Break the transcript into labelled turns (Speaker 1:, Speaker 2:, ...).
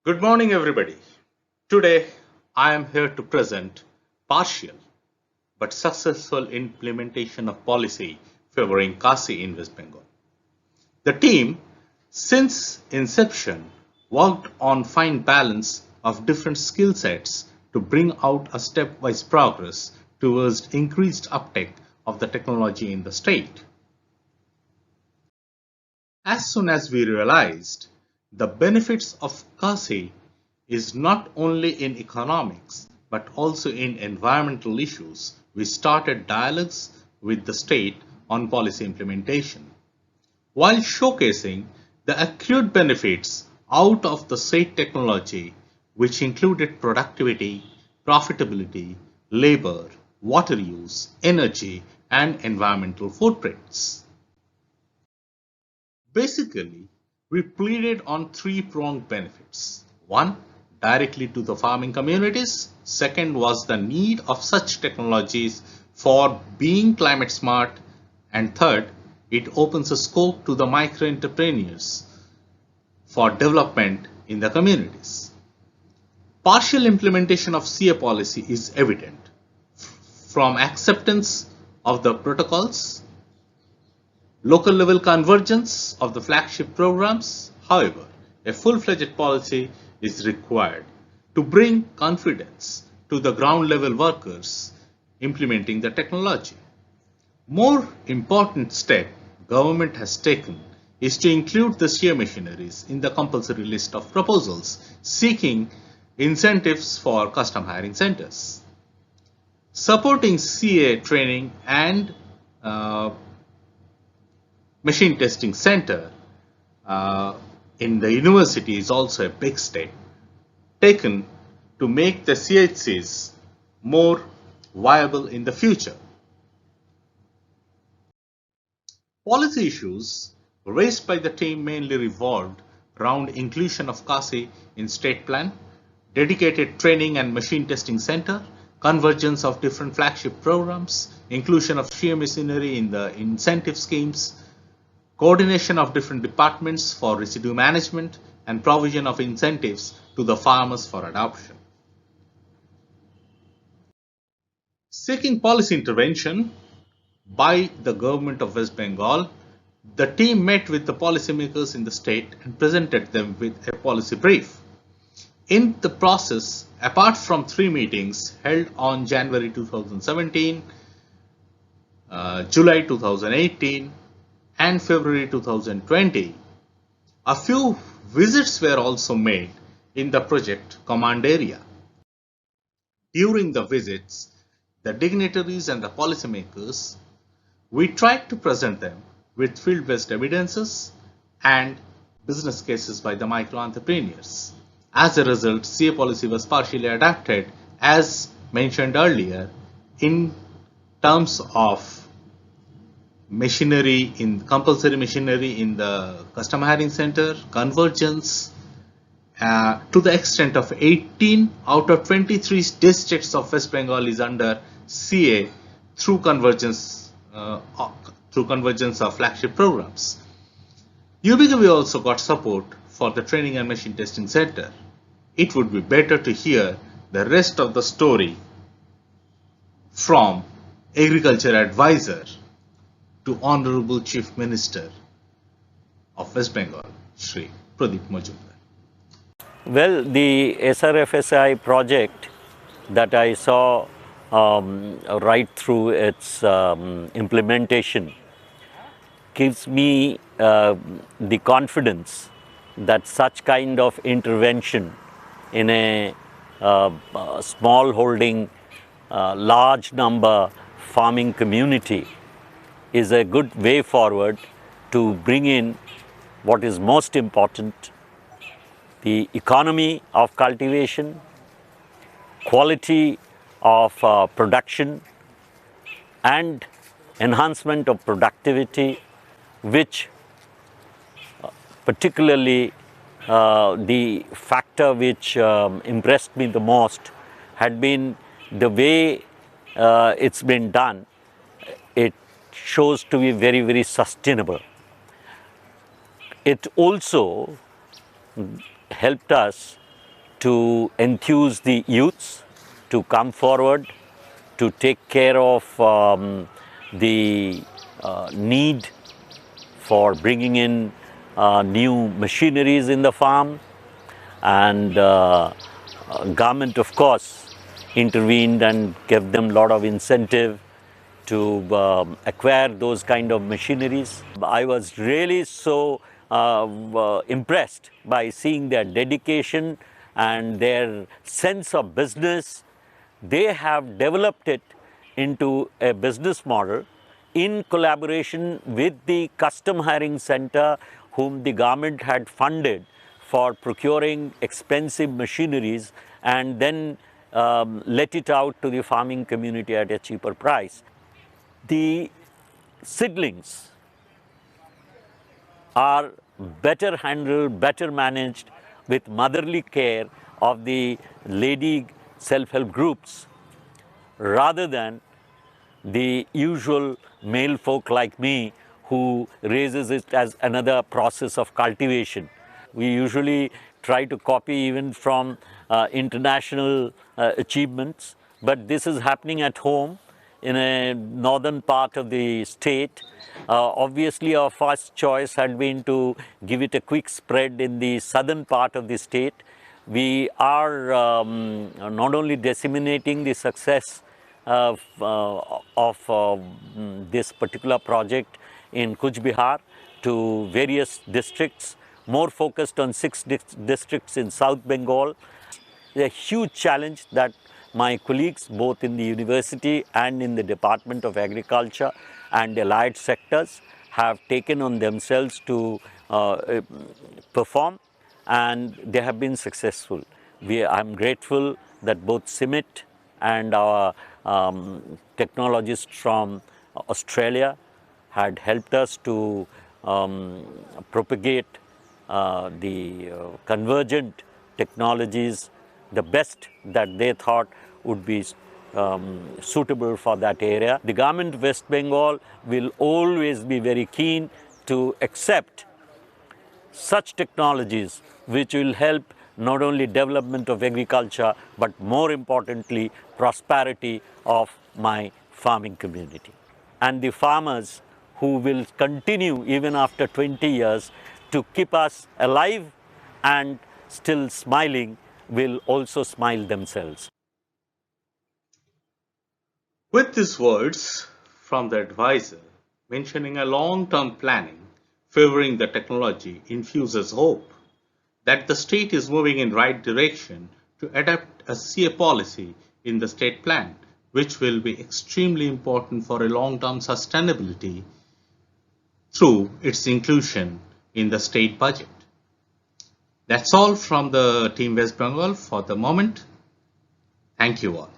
Speaker 1: Good morning, everybody. Today, I am here to present partial but successful implementation of policy favoring Kasi in West Bengal. The team, since inception, worked on fine balance of different skill sets to bring out a stepwise progress towards increased uptake of the technology in the state. As soon as we realized the benefits of Kasi is not only in economics but also in environmental issues, we started dialogues with the state on policy implementation. While showcasing the accrued benefits out of the state technology, which included productivity, profitability, labor, water use, energy, and environmental footprints. Basically, we pleaded on three-pronged benefits. One, directly to the farming communities. Second was the need of such technologies for being climate smart. And third, it opens a scope to the micro entrepreneurs for development in the communities. Partial implementation of CA policy is evident from acceptance of the protocols, local level convergence of the flagship programs. However, a full-fledged policy is required to bring confidence to the ground level workers implementing the technology. More important step government has taken is to include the CA machineries in the compulsory list of proposals seeking incentives for custom hiring centers. Supporting CA training and machine testing center uh, in the university is also a big step taken to make the CHCs more viable in the future. Policy issues raised by the team mainly revolved around inclusion of Kasi in state plan, dedicated training and machine testing center, convergence of different flagship programs, inclusion of shear machinery in the incentive schemes, coordination of different departments for residue management, and provision of incentives to the farmers for adoption. Seeking policy intervention by the government of West Bengal, the team met with the policymakers in the state and presented them with a policy brief. In the process, apart from three meetings held on January 2017, July 2018, and February 2020, a few visits were also made in the project command area. During the visits, the dignitaries and the policymakers, we tried to present them with field-based evidences and business cases by the micro entrepreneurs. As a result, CA policy was partially adapted, as mentioned earlier, in terms of machinery in compulsory machinery in the custom hiring center, convergence to the extent of 18 out of 23 districts of West Bengal is under CA through convergence of flagship programs. UBGB also got support for the training and machine testing center. It would be better to hear the rest of the story from Agriculture Advisor to Honorable Chief Minister of West Bengal, Shri Pradeep Majumdar.
Speaker 2: Well, the SRFSI project that I saw right through its implementation gives me the confidence that such kind of intervention in a small holding, large number farming community is a good way forward to bring in what is most important: the economy of cultivation, quality of production, and enhancement of productivity, which particularly the factor which impressed me the most had been the way it's been done. It shows to be very, very sustainable. It also helped us to enthuse the youths to come forward, to take care of the need for bringing in new machineries in the farm, and government of course intervened and gave them a lot of incentive to acquire those kind of machineries. I was really so impressed by seeing their dedication and their sense of business. They have developed it into a business model in collaboration with the custom hiring center, whom the government had funded for procuring expensive machineries, and then let it out to the farming community at a cheaper price. The seedlings are better handled, better managed with motherly care of the lady self-help groups, rather than the usual male folk like me who raises it as another process of cultivation. We usually try to copy even from international achievements, but this is happening at home in a northern part of the state. Obviously, our first choice had been to give it a quick spread in the southern part of the state. We are not only disseminating the success of this particular project in Cooch Behar to various districts, more focused on 6 districts in South Bengal. A huge challenge that my colleagues both in the university and in the Department of Agriculture and allied sectors have taken on themselves to perform, and they have been successful. I'm grateful that both CIMMYT and our technologists from Australia had helped us to propagate the convergent technologies, the best that they thought would be suitable for that area. The government of West Bengal will always be very keen to accept such technologies which will help not only development of agriculture, but more importantly, prosperity of my farming community. And the farmers who will continue even after 20 years to keep us alive and still smiling will also smile themselves.
Speaker 1: With these words from the advisor mentioning a long-term planning favoring the technology infuses hope that the state is moving in right direction to adopt a CA policy in the state plan, which will be extremely important for a long-term sustainability through its inclusion in the state budget. That's all from the Team West Bengal for the moment. Thank you all.